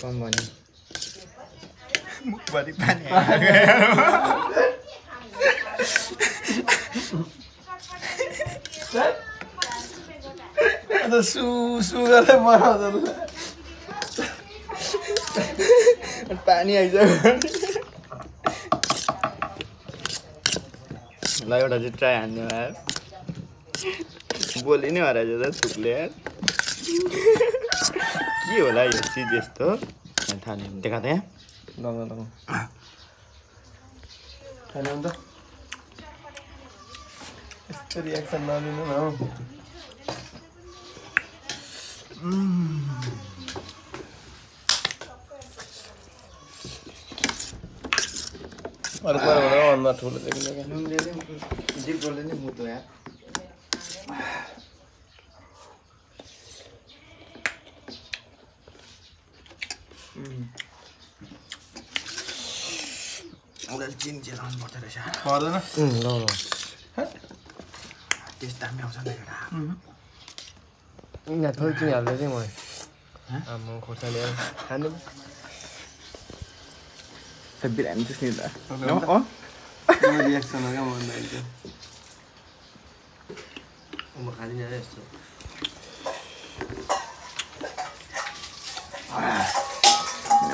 कम भन्यो मुखभरि पानी अन्त सु गरेर बनाउँछ पानी आइसक्यो ल एउटा चाहिँ ट्राई हान्नु यार बोली नै हराएछ त थुकले यार के होला यो चिज यस्तो थाहा नै देखा त यहाँ लगाउँ खाने अन्त यस्तो रियाक्सन नलिनु न हौ अर्को भन्दा ठुलो देखिन्छ क्या नुनले नै जिब्रोले नै मुतो यार उनीहरूले चिनी चेलाउनु पर्दो रहेछ पर्दैन ल टेस्ट दामी आउँछ नि केटा यहाँ थोरै चिनी हाल्दै थिएँ म आम्मा खोर्सानी खानु त बिरामी जस्तो नि त रियाक्सन हो क्या भन्दाखेरि चाहिँ म खाँदिनँ यस्तो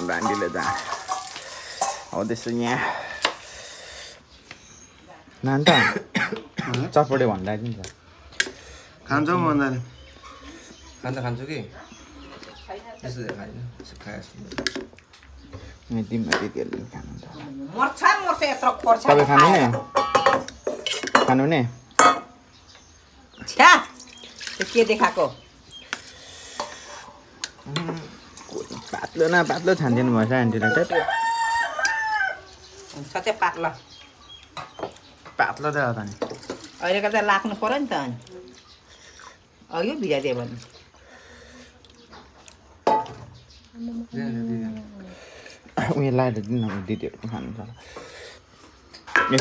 ब्रान्डीले त आउँदैछ यहाँ नान त चटपटे भन्दा नि त खान्छौ भन्दाखेरि खान्छु कि त्यस्तो खाँदिनँ खाए जस्तो तिमीलाई त्यतिहरूले खानु त मर्छ यत्रो खोर्छ तपाईँ खानु ने खानु ने छ्या त्यो के देखाएको पातलो न पातलो छानिदिनु भएछ आन्टीलाई त सच्चै पातलो पातलो त हो त नि अहिलेको त लाग्नु पर्यो नि त अनि अघि भिजाइदियो भने उयो लाएर दिनु न दिदीहरूको खानु छ ए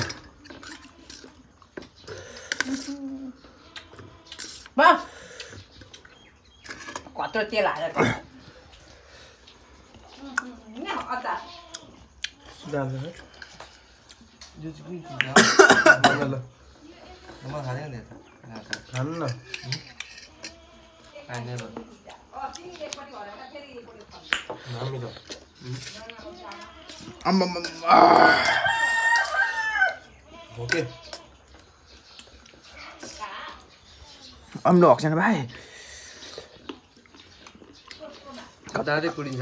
कत्रो तेल हालेर खानु न ओके अम्लो हक्छ भाइ दाँतै कुडिन्छ